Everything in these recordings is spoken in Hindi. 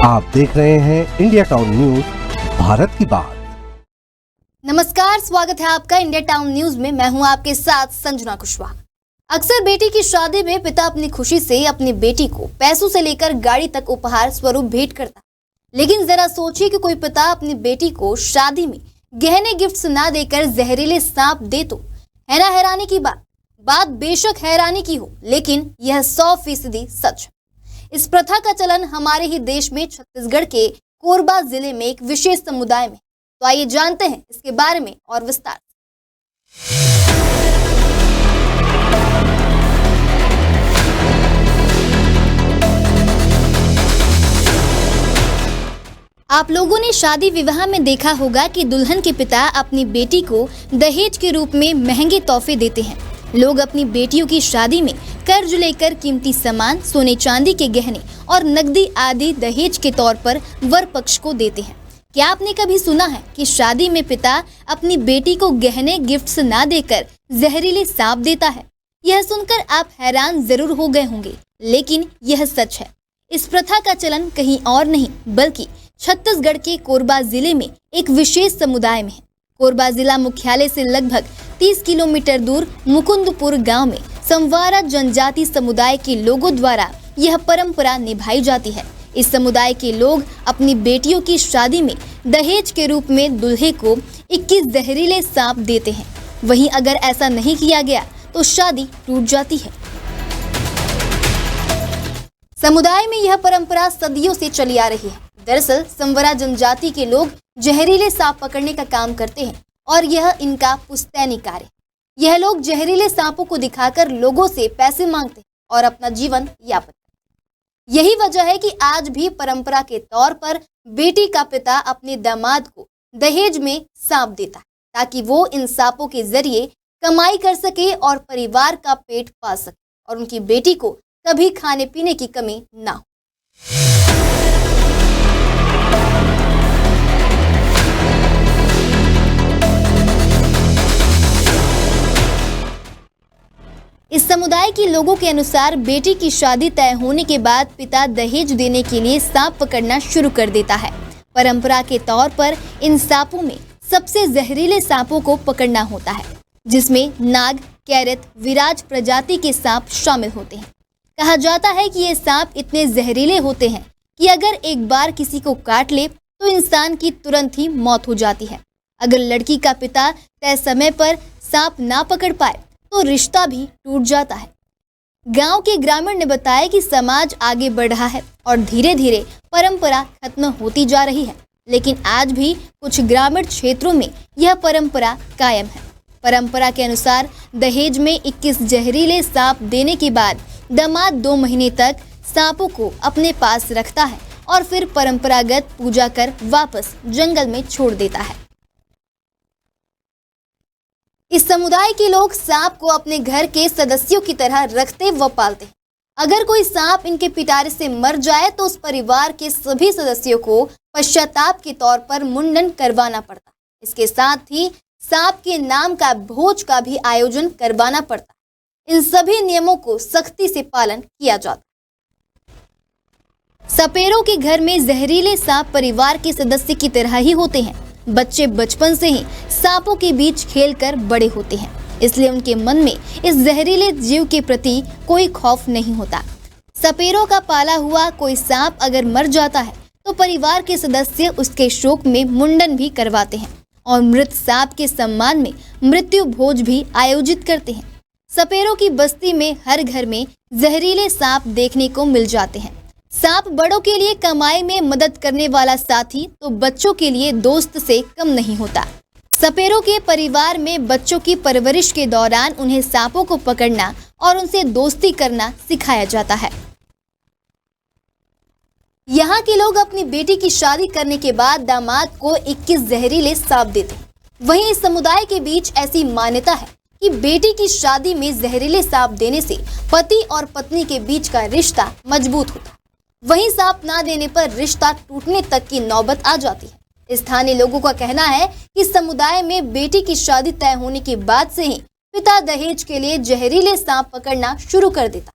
आप देख रहे हैं इंडिया टाउन न्यूज, भारत की बात। नमस्कार, स्वागत है आपका इंडिया टाउन न्यूज में। मैं हूं आपके साथ संजना कुशवाहा। अक्सर बेटी की शादी में पिता अपनी खुशी से अपनी बेटी को पैसों से लेकर गाड़ी तक उपहार स्वरूप भेंट करता है। लेकिन जरा सोचिए कि कोई पिता अपनी बेटी को शादी में गहने गिफ्ट्स ना देकर जहरीले सांप दे तो है ना हैरानी की बात बेशक हैरानी की हो, लेकिन यह 100% सच है। इस प्रथा का चलन हमारे ही देश में छत्तीसगढ़ के कोरबा जिले में एक विशेष समुदाय में। तो आइए जानते हैं इसके बारे में और विस्तार से। आप लोगों ने शादी विवाह में देखा होगा कि दुल्हन के पिता अपनी बेटी को दहेज के रूप में महंगे तोहफे देते हैं। लोग अपनी बेटियों की शादी में कर्ज लेकर कीमती सामान, सोने चांदी के गहने और नकदी आदि दहेज के तौर पर वर पक्ष को देते हैं। क्या आपने कभी सुना है कि शादी में पिता अपनी बेटी को गहने गिफ्ट्स ना देकर जहरीले सांप देता है? यह सुनकर आप हैरान जरूर हो गए होंगे, लेकिन यह सच है। इस प्रथा का चलन कहीं और नहीं बल्कि छत्तीसगढ़ के कोरबा जिले में एक विशेष समुदाय में है। कोरबा जिला मुख्यालय से लगभग 30 किलोमीटर दूर मुकुंदपुर गांव में संवारा जनजाति समुदाय के लोगों द्वारा यह परंपरा निभाई जाती है। इस समुदाय के लोग अपनी बेटियों की शादी में दहेज के रूप में दूल्हे को 21 जहरीले सांप देते हैं। वहीं अगर ऐसा नहीं किया गया तो शादी टूट जाती है। समुदाय में यह परंपरा सदियों से चली आ रही है। दरअसल संवरा जनजाति के लोग जहरीले सांप पकड़ने का काम करते हैं और यह इनका पुश्तैनी कार्य। यह लोग जहरीले सांपों को दिखाकर लोगों से पैसे मांगते हैं और अपना जीवन यापन करते हैं। यही वजह है कि आज भी परंपरा के तौर पर बेटी का पिता अपने दामाद को दहेज में सांप देता है ताकि वो इन सांपों के जरिए कमाई कर सके और परिवार का पेट पाल सके और उनकी बेटी को कभी खाने पीने की कमी ना हो। इस समुदाय के लोगों के अनुसार बेटी की शादी तय होने के बाद पिता दहेज देने के लिए सांप पकड़ना शुरू कर देता है। परंपरा के तौर पर इन सांपों में सबसे जहरीले सांपों को पकड़ना होता है, जिसमें नाग, कैरत, विराज प्रजाति के सांप शामिल होते हैं। कहा जाता है कि ये सांप इतने जहरीले होते हैं कि अगर एक बार किसी को काट ले तो इंसान की तुरंत ही मौत हो जाती है। अगर लड़की का पिता तय समय पर सांप ना पकड़ पाए तो रिश्ता भी टूट जाता है। गांव के ग्रामीण ने बताया कि समाज आगे बढ़ रहा है और धीरे धीरे परंपरा खत्म होती जा रही है, लेकिन आज भी कुछ ग्रामीण क्षेत्रों में यह परंपरा कायम है। परंपरा के अनुसार दहेज में 21 जहरीले सांप देने के बाद दामाद 2 महीने तक सांपों को अपने पास रखता है और फिर परंपरागत पूजा कर वापस जंगल में छोड़ देता है। इस समुदाय के लोग सांप को अपने घर के सदस्यों की तरह रखते व पालते हैं। अगर कोई सांप इनके पिटारे से मर जाए तो उस परिवार के सभी सदस्यों को पश्चाताप के तौर पर मुंडन करवाना पड़ता है। इसके साथ ही सांप के नाम का भोज का भी आयोजन करवाना पड़ता है। इन सभी नियमों को सख्ती से पालन किया जाता है। सपेरों के घर में जहरीले सांप परिवार के सदस्य की तरह ही होते हैं। बच्चे बचपन से ही सांपों के बीच खेलकर बड़े होते हैं, इसलिए उनके मन में इस जहरीले जीव के प्रति कोई खौफ नहीं होता। सपेरों का पाला हुआ कोई सांप अगर मर जाता है तो परिवार के सदस्य उसके शोक में मुंडन भी करवाते हैं और मृत सांप के सम्मान में मृत्यु भोज भी आयोजित करते हैं। सपेरों की बस्ती में हर घर में जहरीले सांप देखने को मिल जाते हैं। सांप बड़ों के लिए कमाई में मदद करने वाला साथी तो बच्चों के लिए दोस्त से कम नहीं होता। सपेरों के परिवार में बच्चों की परवरिश के दौरान उन्हें सांपों को पकड़ना और उनसे दोस्ती करना सिखाया जाता है। यहाँ के लोग अपनी बेटी की शादी करने के बाद दामाद को 21 जहरीले सांप देते हैं। वहीं इस समुदाय के बीच ऐसी मान्यता है कि बेटी की शादी में जहरीले सांप देने से पति और पत्नी के बीच का रिश्ता मजबूत होता है। वहीं सांप ना देने पर रिश्ता टूटने तक की नौबत आ जाती है। स्थानीय लोगों का कहना है कि समुदाय में बेटी की शादी तय होने के बाद से ही पिता दहेज के लिए जहरीले सांप पकड़ना शुरू कर देता।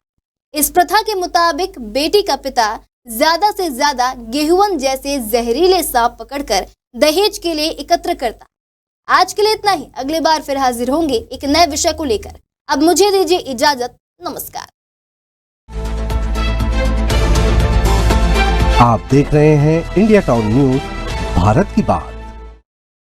इस प्रथा के मुताबिक बेटी का पिता ज्यादा से ज्यादा गेहुवन जैसे जहरीले सांप पकड़कर दहेज के लिए एकत्र करता। आज के लिए इतना ही, अगली बार फिर हाजिर होंगे एक नए विषय को लेकर। अब मुझे दीजिए इजाजत, नमस्कार। आप देख रहे हैं इंडिया टाउन न्यूज, भारत की बात।